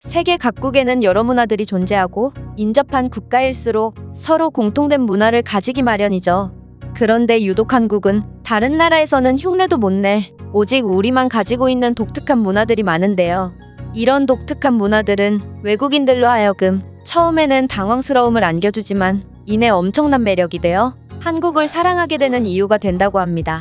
세계 각국에는 여러 문화들이 존재하고 인접한 국가일수록 서로 공통된 문화를 가지기 마련이죠. 그런데 유독 한국은 다른 나라에서는 흉내도 못 낼 오직 우리만 가지고 있는 독특한 문화들이 많은데요. 이런 독특한 문화들은 외국인들로 하여금 처음에는 당황스러움을 안겨주지만 이내 엄청난 매력이 되어 한국을 사랑하게 되는 이유가 된다고 합니다.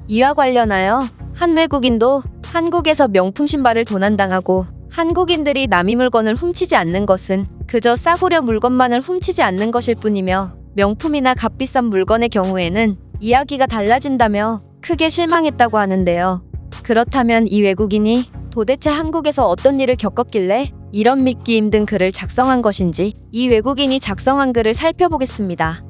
이와 관련하여 한 외국인도 한국에서 명품 신발을 도난당하고 한국인들이 남의 물건을 훔치지 않는 것은 그저 싸구려 물건만을 훔치지 않는 것일 뿐이며 명품이나 값비싼 물건의 경우에는 이야기가 달라진다며 크게 실망했다고 하는데요. 그렇다면 이 외국인이 도대체 한국에서 어떤 일을 겪었길래 이런 믿기 힘든 글을 작성한 것인지 이 외국인이 작성한 글을 살펴보겠습니다.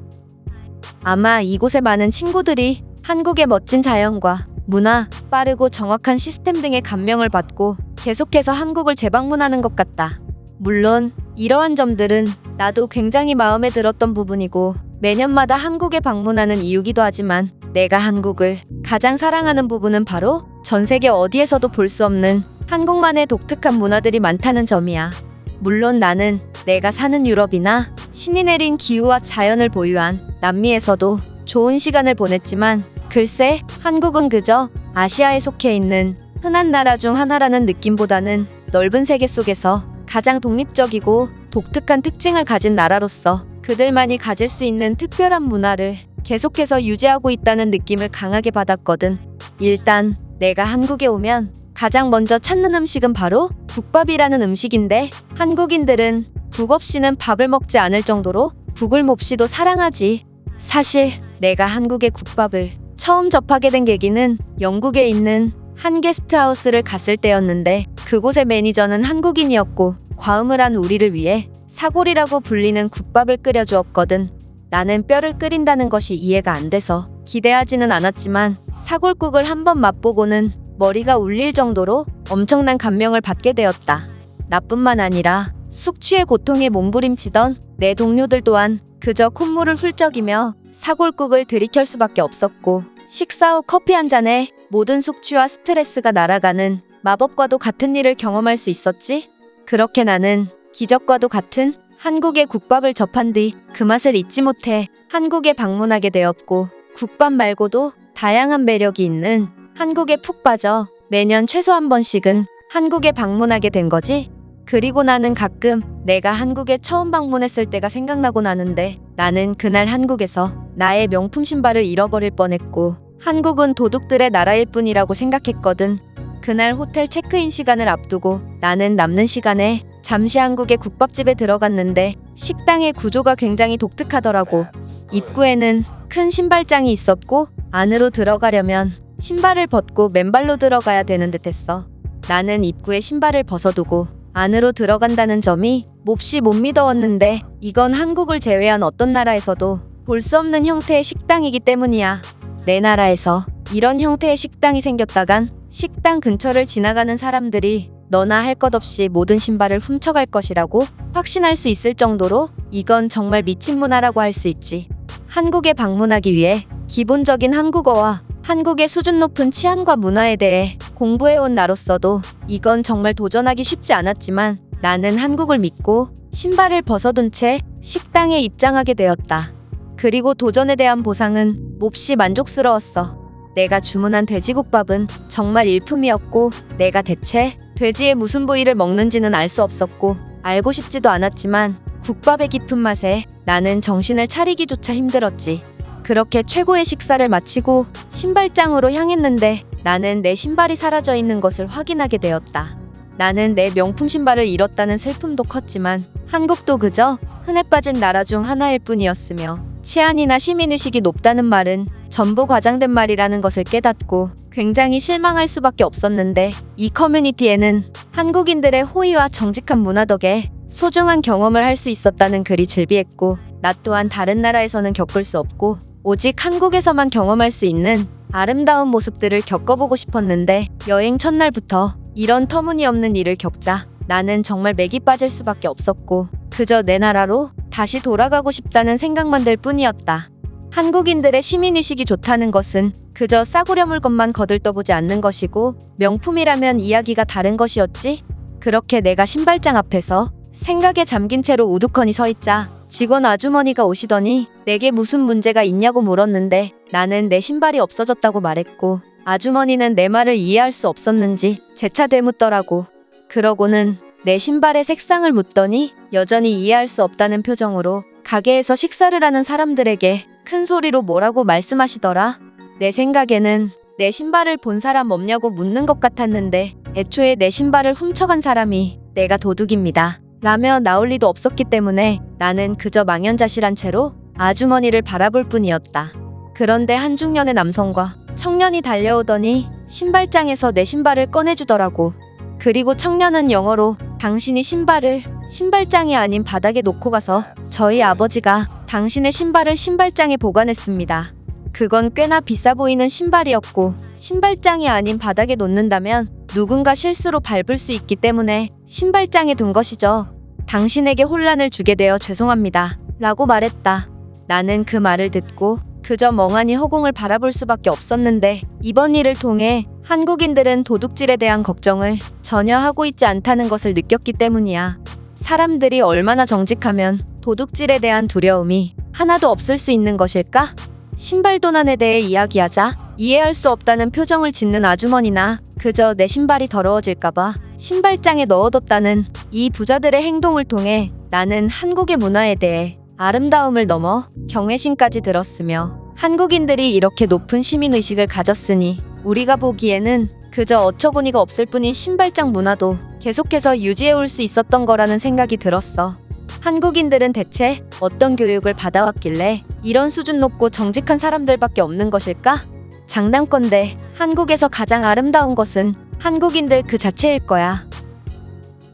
아마 이곳에 많은 친구들이 한국의 멋진 자연과 문화, 빠르고 정확한 시스템 등의 감명을 받고 계속해서 한국을 재방문하는 것 같다. 물론 이러한 점들은 나도 굉장히 마음에 들었던 부분이고 매년마다 한국에 방문하는 이유기도 하지만 내가 한국을 가장 사랑하는 부분은 바로 전 세계 어디에서도 볼 수 없는 한국만의 독특한 문화들이 많다는 점이야. 물론 나는 내가 사는 유럽이나 신이 내린 기후와 자연을 보유한 남미에서도 좋은 시간을 보냈지만 글쎄 한국은 그저 아시아에 속해 있는 흔한 나라 중 하나라는 느낌보다는 넓은 세계 속에서 가장 독립적이고 독특한 특징을 가진 나라로서 그들만이 가질 수 있는 특별한 문화를 계속해서 유지하고 있다는 느낌을 강하게 받았거든. 일단 내가 한국에 오면 가장 먼저 찾는 음식은 바로 국밥이라는 음식인데 한국인들은 국 없이는 밥을 먹지 않을 정도로 국을 몹시도 사랑하지. 사실 내가 한국의 국밥을 처음 접하게 된 계기는 영국에 있는 한 게스트하우스를 갔을 때였는데 그곳의 매니저는 한국인이었고 과음을 한 우리를 위해 사골이라고 불리는 국밥을 끓여주었거든. 나는 뼈를 끓인다는 것이 이해가 안 돼서 기대하지는 않았지만 사골국을 한번 맛보고는 머리가 울릴 정도로 엄청난 감명을 받게 되었다. 나뿐만 아니라 숙취의 고통에 몸부림치던 내 동료들 또한 그저 콧물을 훌쩍이며 사골국을 들이킬 수밖에 없었고 식사 후 커피 한 잔에 모든 숙취와 스트레스가 날아가는 마법과도 같은 일을 경험할 수 있었지. 그렇게 나는 기적과도 같은 한국의 국밥을 접한 뒤 그 맛을 잊지 못해 한국에 방문하게 되었고 국밥 말고도 다양한 매력이 있는 한국에 푹 빠져 매년 최소 한 번씩은 한국에 방문하게 된 거지. 그리고 나는 가끔 내가 한국에 처음 방문했을 때가 생각나곤 하는데 나는 그날 한국에서 나의 명품 신발을 잃어버릴 뻔했고 한국은 도둑들의 나라일 뿐이라고 생각했거든. 그날 호텔 체크인 시간을 앞두고 나는 남는 시간에 잠시 한국의 국밥집에 들어갔는데 식당의 구조가 굉장히 독특하더라고. 입구에는 큰 신발장이 있었고 안으로 들어가려면 신발을 벗고 맨발로 들어가야 되는 듯했어. 나는 입구에 신발을 벗어두고 안으로 들어간다는 점이 몹시 못 믿어왔는데 이건 한국을 제외한 어떤 나라에서도 볼 수 없는 형태의 식당이기 때문이야. 내 나라에서 이런 형태의 식당이 생겼다간 식당 근처를 지나가는 사람들이 너나 할 것 없이 모든 신발을 훔쳐갈 것이라고 확신할 수 있을 정도로 이건 정말 미친 문화라고 할 수 있지. 한국에 방문하기 위해 기본적인 한국어와 한국의 수준 높은 치안과 문화에 대해 공부해온 나로서도 이건 정말 도전하기 쉽지 않았지만 나는 한국을 믿고 신발을 벗어둔 채 식당에 입장하게 되었다. 그리고 도전에 대한 보상은 몹시 만족스러웠어. 내가 주문한 돼지국밥은 정말 일품이었고 내가 대체 돼지의 무슨 부위를 먹는지는 알 수 없었고 알고 싶지도 않았지만 국밥의 깊은 맛에 나는 정신을 차리기조차 힘들었지. 그렇게 최고의 식사를 마치고 신발장으로 향했는데 나는 내 신발이 사라져 있는 것을 확인하게 되었다. 나는 내 명품 신발을 잃었다는 슬픔도 컸지만 한국도 그저 흔해 빠진 나라 중 하나일 뿐이었으며 치안이나 시민의식이 높다는 말은 전부 과장된 말이라는 것을 깨닫고 굉장히 실망할 수밖에 없었는데 이 커뮤니티에는 한국인들의 호의와 정직한 문화 덕에 소중한 경험을 할 수 있었다는 글이 즐비했고 나 또한 다른 나라에서는 겪을 수 없고 오직 한국에서만 경험할 수 있는 아름다운 모습들을 겪어보고 싶었는데 여행 첫날부터 이런 터무니없는 일을 겪자 나는 정말 맥이 빠질 수밖에 없었고 그저 내 나라로 다시 돌아가고 싶다는 생각만 들 뿐이었다. 한국인들의 시민의식이 좋다는 것은 그저 싸구려 물건만 거들떠보지 않는 것이고 명품이라면 이야기가 다른 것이었지. 그렇게 내가 신발장 앞에서 생각에 잠긴 채로 우두커니 서 있자 직원 아주머니가 오시더니 내게 무슨 문제가 있냐고 물었는데 나는 내 신발이 없어졌다고 말했고 아주머니는 내 말을 이해할 수 없었는지 재차 되묻더라고. 그러고는 내 신발의 색상을 묻더니 여전히 이해할 수 없다는 표정으로 가게에서 식사를 하는 사람들에게 큰 소리로 뭐라고 말씀하시더라. 내 생각에는 내 신발을 본 사람 없냐고 묻는 것 같았는데 애초에 내 신발을 훔쳐간 사람이 내가 도둑입니다 라며 나올 리도 없었기 때문에 나는 그저 망연자실한 채로 아주머니를 바라볼 뿐이었다. 그런데 한 중년의 남성과 청년이 달려오더니 신발장에서 내 신발을 꺼내주더라고. 그리고 청년은 영어로 당신이 신발을 신발장이 아닌 바닥에 놓고 가서 저희 아버지가 당신의 신발을 신발장에 보관했습니다. 그건 꽤나 비싸 보이는 신발이었고 신발장이 아닌 바닥에 놓는다면 누군가 실수로 밟을 수 있기 때문에 신발장에 둔 것이죠. 당신에게 혼란을 주게 되어 죄송합니다 라고 말했다. 나는 그 말을 듣고 그저 멍하니 허공을 바라볼 수밖에 없었는데 이번 일을 통해 한국인들은 도둑질에 대한 걱정을 전혀 하고 있지 않다는 것을 느꼈기 때문이야. 사람들이 얼마나 정직하면 도둑질에 대한 두려움이 하나도 없을 수 있는 것일까? 신발 도난에 대해 이야기하자 이해할 수 없다는 표정을 짓는 아주머니나 그저 내 신발이 더러워질까봐 신발장에 넣어뒀다는 이 부자들의 행동을 통해 나는 한국의 문화에 대해 아름다움을 넘어 경외심까지 들었으며 한국인들이 이렇게 높은 시민의식을 가졌으니 우리가 보기에는 그저 어처구니가 없을 뿐인 신발장 문화도 계속해서 유지해올 수 있었던 거라는 생각이 들었어. 한국인들은 대체 어떤 교육을 받아왔길래 이런 수준 높고 정직한 사람들밖에 없는 것일까? 장담컨대 한국에서 가장 아름다운 것은 한국인들 그 자체일 거야.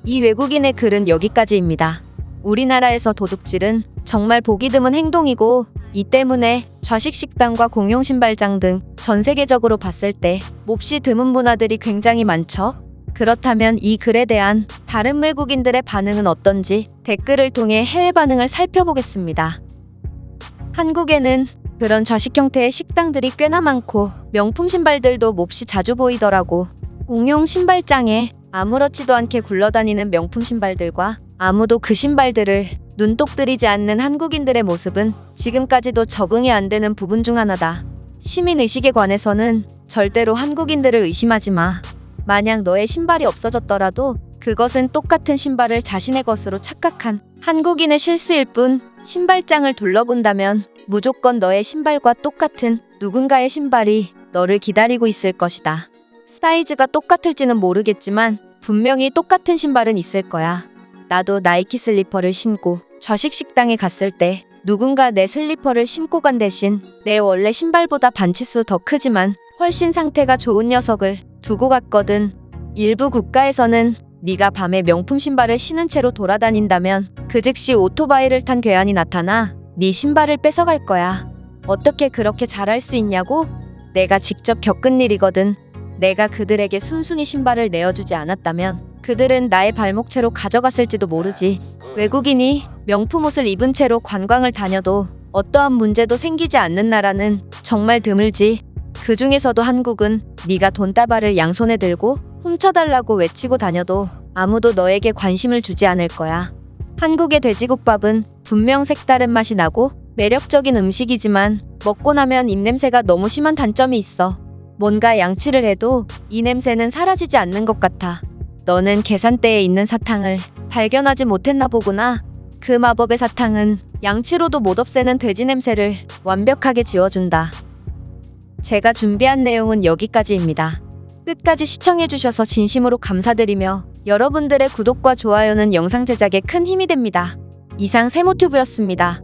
이 외국인의 글은 여기까지입니다. 우리나라에서 도둑질은 정말 보기 드문 행동이고 이 때문에 좌식 식당과 공용 신발장 등 전 세계적으로 봤을 때 몹시 드문 문화들이 굉장히 많죠. 그렇다면 이 글에 대한 다른 외국인들의 반응은 어떤지 댓글을 통해 해외 반응을 살펴보겠습니다. 한국에는 그런 좌식 형태의 식당들이 꽤나 많고 명품 신발들도 몹시 자주 보이더라고. 공용 신발장에 아무렇지도 않게 굴러다니는 명품 신발들과 아무도 그 신발들을 눈독 들이지 않는 한국인들의 모습은 지금까지도 적응이 안 되는 부분 중 하나다. 시민의식에 관해서는 절대로 한국인들을 의심하지 마. 만약 너의 신발이 없어졌더라도 그것은 똑같은 신발을 자신의 것으로 착각한 한국인의 실수일 뿐 신발장을 둘러본다면 무조건 너의 신발과 똑같은 누군가의 신발이 너를 기다리고 있을 것이다. 사이즈가 똑같을지는 모르겠지만 분명히 똑같은 신발은 있을 거야. 나도 나이키 슬리퍼를 신고 좌식 식당에 갔을 때 누군가 내 슬리퍼를 신고 간 대신 내 원래 신발보다 반치수 더 크지만 훨씬 상태가 좋은 녀석을 두고 갔거든. 일부 국가에서는 네가 밤에 명품 신발을 신은 채로 돌아다닌다면 그 즉시 오토바이를 탄 괴한이 나타나 네 신발을 뺏어갈 거야. 어떻게 그렇게 잘할 수 있냐고? 내가 직접 겪은 일이거든. 내가 그들에게 순순히 신발을 내어주지 않았다면 그들은 나의 발목채로 가져갔을지도 모르지. 외국인이 명품 옷을 입은 채로 관광을 다녀도 어떠한 문제도 생기지 않는 나라는 정말 드물지. 그 중에서도 한국은 네가 돈다발을 양손에 들고 훔쳐달라고 외치고 다녀도 아무도 너에게 관심을 주지 않을 거야. 한국의 돼지국밥은 분명 색다른 맛이 나고 매력적인 음식이지만 먹고 나면 입냄새가 너무 심한 단점이 있어. 뭔가 양치를 해도 이 냄새는 사라지지 않는 것 같아. 너는 계산대에 있는 사탕을 발견하지 못했나 보구나. 그 마법의 사탕은 양치로도 못 없애는 돼지 냄새를 완벽하게 지워준다. 제가 준비한 내용은 여기까지입니다. 끝까지 시청해주셔서 진심으로 감사드리며 여러분들의 구독과 좋아요는 영상 제작에 큰 힘이 됩니다. 이상 세모튜브였습니다.